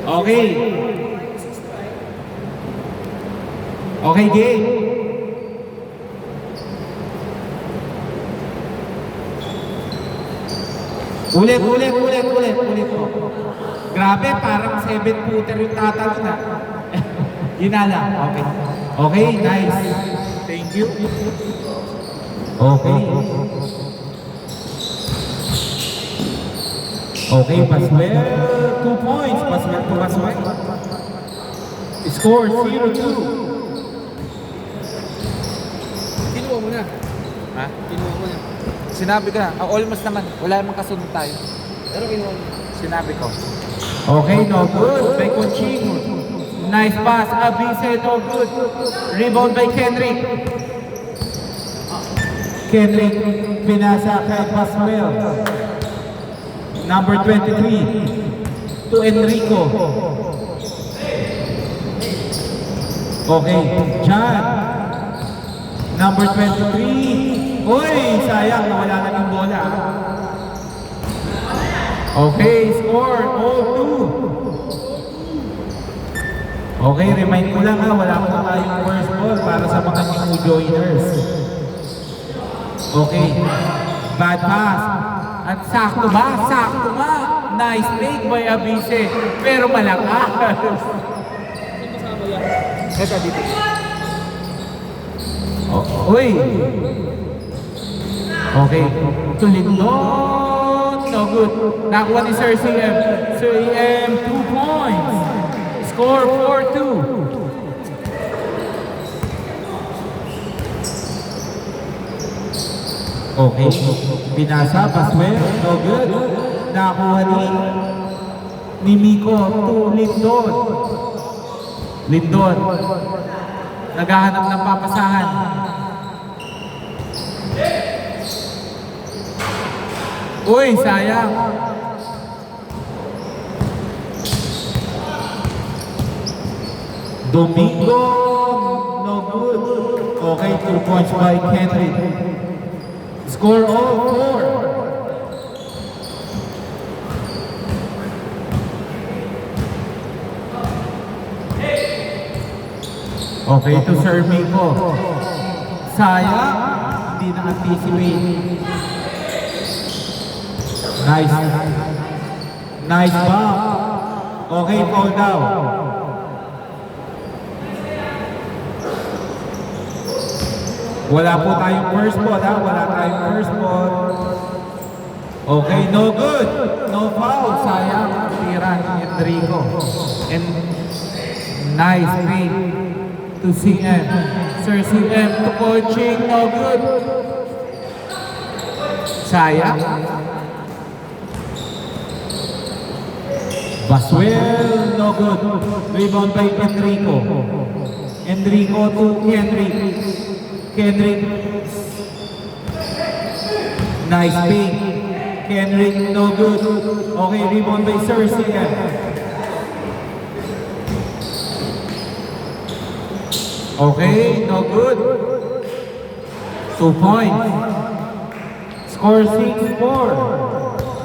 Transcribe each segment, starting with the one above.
Okay. Okay, game. Ulit po. Grabe, parang 7-footer yung tatalon na. Ginala, okay. Okay, nice. Thank you. Okay. Okay, Paswell. 2 points. Paswell to Paswell. Score 0-2. Kinuha mo na. Ha? Kinuha mo na. Sinabi ko na. Almost naman. Wala namang kasunod tayo. Pero kinuha mo. Sinabi ko. Okay, no good. By Conching. Nice pass. Abise, no good. Rebound by Kendrick. Kendrick, pinasa kay Paswell. Number 23 to Enrico. Okay, John. Number 23. Uy, sayang, nawala na ng bola. Okay, score 0-2. Okay, remind ko lang wala pa tayong first ball para sa mga new joiners. Okay, bad pass. At sakto ba? Sakto ba? Nice take by Abise. Pero malakas. Ito dito. Oh, uy. Okay. Tulindon. No good. Nakuha ni Sir CM. Sir CM, 2 points. Score 4-2. Okay. Pinasa, Paswell. No good. Nakuha ni Miko to Lindon. Lindon. Naghahanap ng papasahan. Uy, sayang. Domingo. No good. Okay, 2 points by Kendrick. Score 0-4. Okay, to serve Miko. Sayang. Hindi na-anticipate. Nice. Nice ball. Okay, fall down. Wala po tayong first ball, ha? Wala tayong first ball. Okay, no good. No foul. Sayang. Tira ni Enrico. And nice feed to CM. Sir CM to coaching. No good. Sayang. Paswell, no good. Rebound by Enrico. Enrico to Kendrick. Kendrick. Nice pick. Kendrick, no good. Okay, rebound by Sir CM. Okay, no good. 2 points. Score 6-4.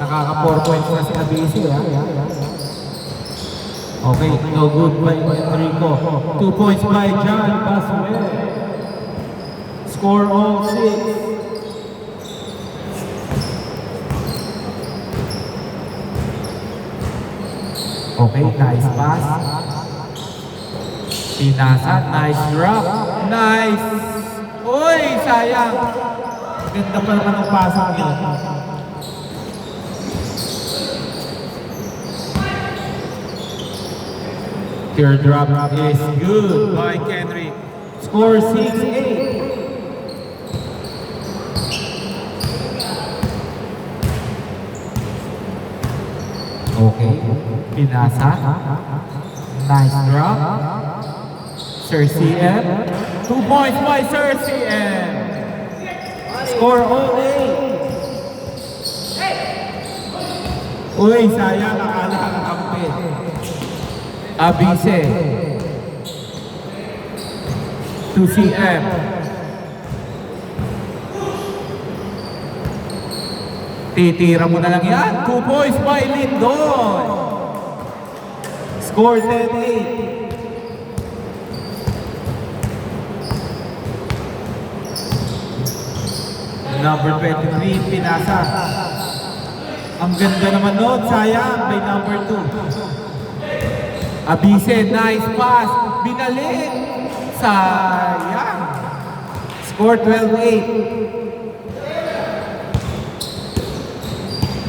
Nakaka 4 points na si Abisi, ha? Okay, no good by Enrico. 2 points by John Paswell. Score 0-6. Okay, nice pass. Pinasa, nice drop. Nice! Uy, sayang! Ganda pa naman ang pasang yun. Teardrop is good by Kendrick. Score 6-8. Okay, pinasa. Nice drop. Sir CM. 2 points by Sir CM. Score 0-8. Uy, sayang, akala ang kampi. Abise. To CM. Titira mo na lang yan. 2 points by Lindon. Score 10-8. Number 23, pinasa. Ang ganda naman nun, sayang, by number 2. Abise, nice pass. Binalik. Sayang. Score 12-8.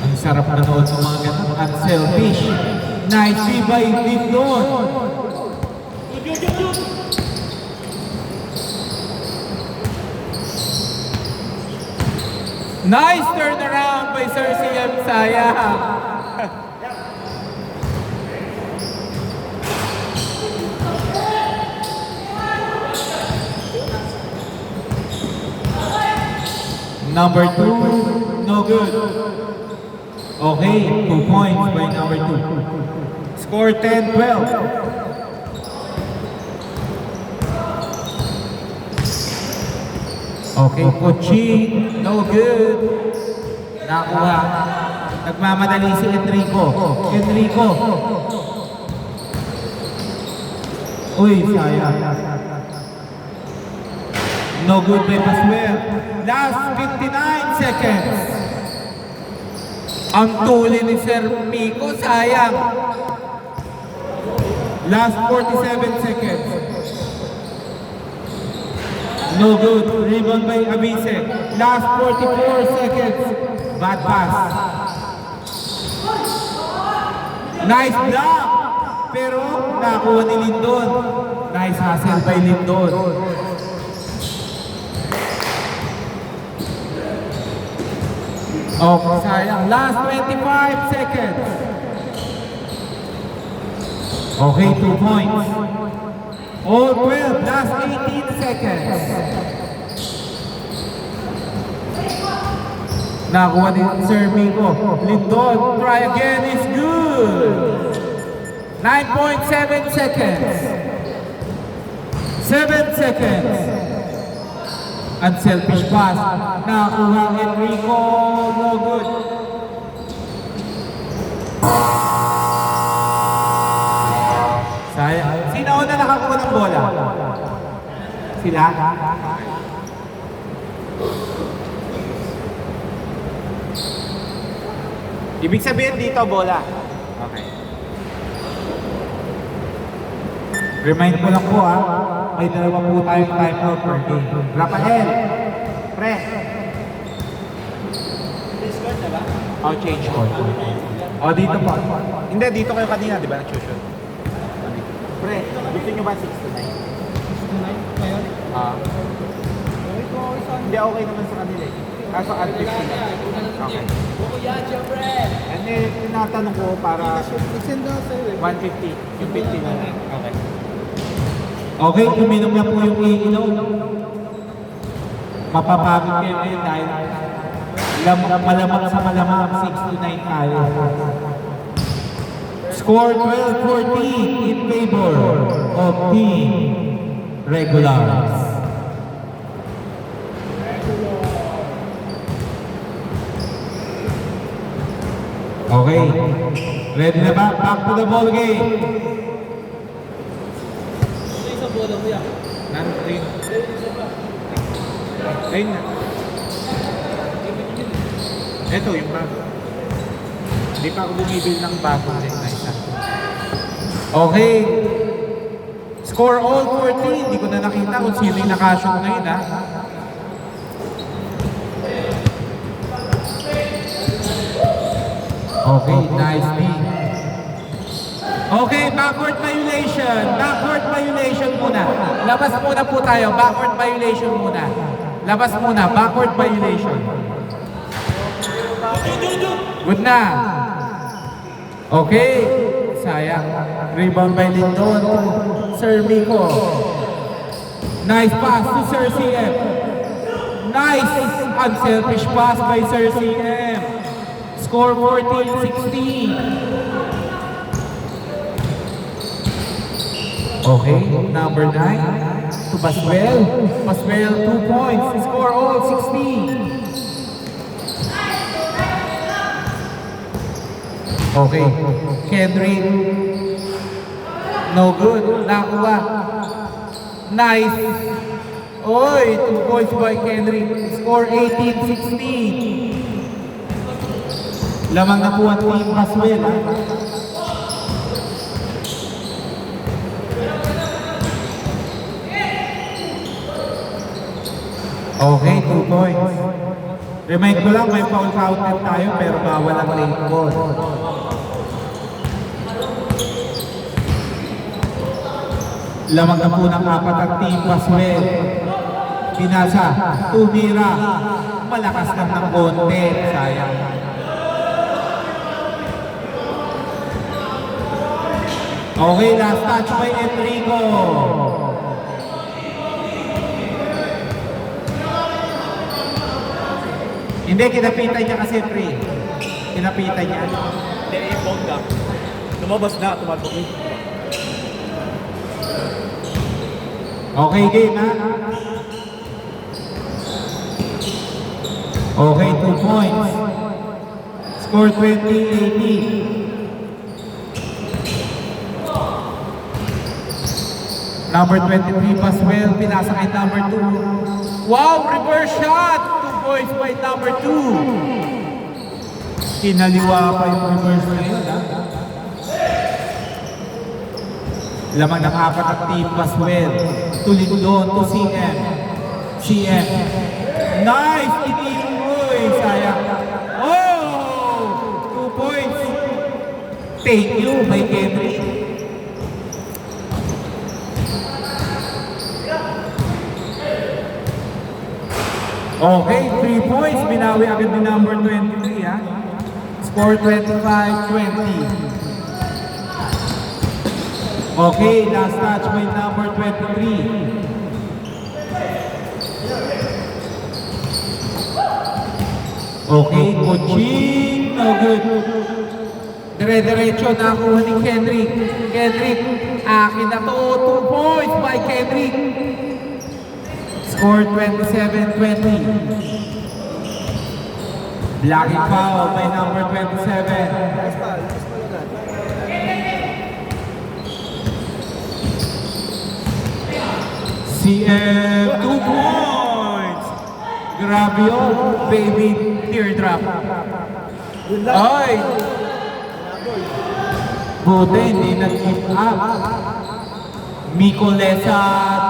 Ang sarap na noon ng mga ganun. Unselfish. Nice by Lindon. Nice turnaround by Sir CM Sayang. Number 2, no good. Okay, 2 points by number 2. Score 10-12. Okay, Poching, no good. Nakuha. Nagmamadali si Enrico. Enrico. Uy, sayang. No good by Paswell. Last 59 seconds. Ang tuli ni Sir Miko, sayang. Last 47 seconds. No good. Rebound by Abise. Last 44 seconds. Bad pass. Nice block. Pero nakuha ni Lindon. Nice hustle by Lindon. Okay, sayang. Last 25 seconds. Okay, 2 points. All 12, last 18 seconds. Nakuha ni Sir Miko. Lindon, try again, is good. 9.7 seconds. 7 seconds. Unselfish pass. Nakuha Enrico, no good. Sayang. Sino na nakakuha ng bola? Sila? Ibig sabihin dito, bola. Okay. Remind ko lang po may dalawa po tayong timeout per game. Rafael, pre. Oh, change court. Oh, dito po. Hindi, dito kayo kanina, di ba? Nag-shoot. Pre, gusto nyo ba 6 to 9? 6 to 9 ngayon? Hindi, okay naman sa kanila eh. Kaso at 50 na. Okay. And then, tinatanong ko para 150. Yung 50 na lang. Okay. Okay, uminom na po yung iinom. Mapapagod kayo ngayon dahil malamang sa malamang 6 to 9 tayo. Score 12-14 in favor of Team Regulars. Okay. Ready na ba? Back to the ball game. Nandun. Ayun na. Ito yung bago. Hindi pa ako bumibili ng bago din na isa. Okay. Score all 14. Hindi ko na nakita kung sino yung nakashoot ngayon ha. Okay, nicely. Okay, backward violation. Backward violation muna. Labas muna po tayo. Backward violation muna. Labas muna. Backward violation. Good na. Okay. Sayang. Rebound by Lindon. Sir Miko. Nice pass to Sir CM. Nice unselfish pass by Sir CM. Score 14-16. Okay, number 9 to Paswell. Paswell 2 points. Score all 16. Okay, Kendrick. No good. Nakuha. Nice. Oy, 2 points by Kendrick. Score 18-16. Lamang na po ang team Paswell. Okay, 2 points. Remind ko lang, may foul counted tayo pero bawal ang late ball. Lamang na po ng apat ang team Paswell. Pinasa, tumira. Malakas lang ng konti. Sayang. Okay, last touch by Enrico. Hindi, kinapitan niya kasi pre. Kinapitan niya. Hindi, i-fold ka. Lumabas na, tumatok. Okay, game ha? Okay, 2 points. Score 20-18. Number 23, Paswell. Pinasa kay number 2. Wow, reverse shot! 2 points by number 2. Kinaliwa pa yung reverse na yun, ha? Lamang ng apat ang team Paswell. Tulig doon to CM. CM. Nice! Itinuloy! Sayang. Oh! 2 points. Thank you, my Kendrick. Okay, 3 points. Binawi agad ni number 23, ha? Score 25-20. Okay, last touch by number 23. Okay, coaching. No good. Dire-diretso nakuha ni Kendrick. Kendrick, akin na to. 2 points by Kendrick. Score 27-20. Blocking foul by number 27. CM, 2 points! Grabe yun, baby teardrop. Ay! Buti, hindi nag-give up. Miko Lesa,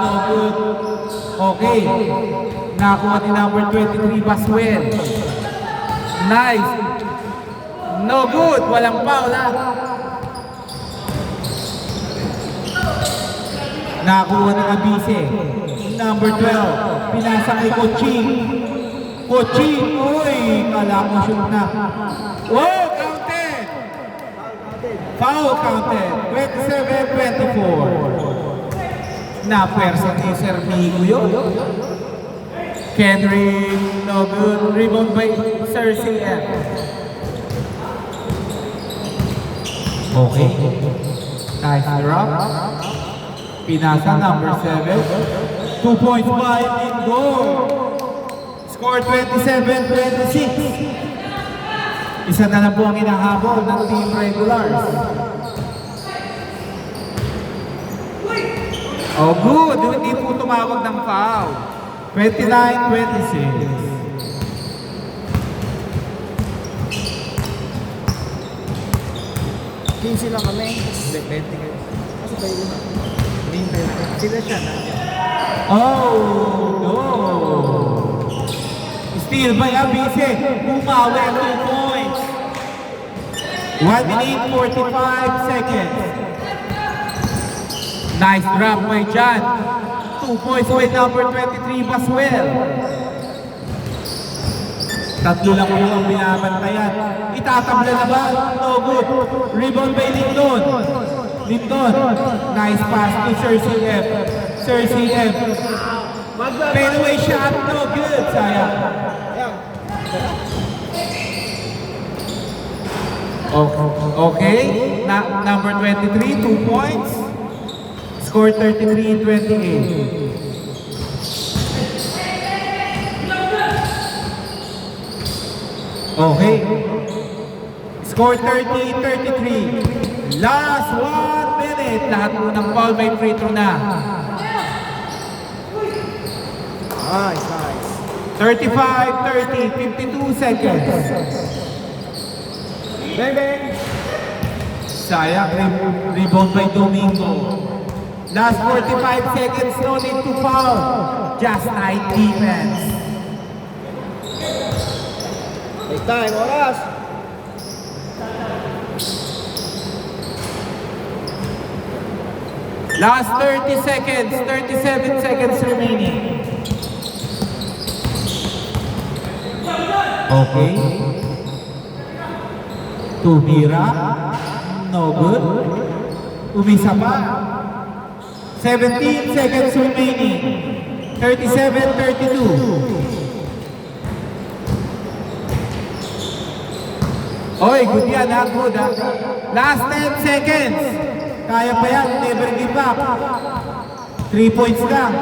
no good. Okay. Nakuha ni number 23, Paswell. Nice. No good, walang foul ha. Nakuha ng Abise. Number 12. Pinasa kay Coaching. Coaching. Uy, kala mo shoot na. Wow, counted. Foul counted. 27-24. Na-pwersa ni Sir Migo yun. Kendrick, no good. Rebound by Sir CM. Okay. Nice drop. Pinasa, number 7. 2 points by Lindor. Score 27-26. Isa na lang po ang inahabol ng team regulars. Oh, good. Hindi po tumawag ng foul. 29-26. Sila kami. Hindi, 20 kayo. Kasi tayo na. Sila siya na. Oh, no. Steal by Abise. Bumawi 2 points. 1 minute 45 seconds. Nice drop by John. 2 points by number 23, Paswell. Tatlo lang po ang binabantayan. Itatabla na ba? No good. Rebound by Lindon. Lindon. Nice pass to Sir CF. Sir CF. Fadeaway shot. No good. Sayang. Okay. Number 23, 2 points. Score 33-28. Okay. Score 30-33. Last 1 minute. minute. Lahat po ng foul may free throw na. Nice, nice. 35-30, 52 seconds. Bang, bang. Sayang, rebound by Domingo. Last 45 seconds, no need to foul. Just tight defense. Take time, oras. Last 30 seconds, 37 seconds remaining. Okay. Tumira. No good. Umisa pa. 17 seconds remaining. 37-32. Oy, good yan ha, good ha. Last 10 seconds. Kaya pa yan, never give up. 3 points lang.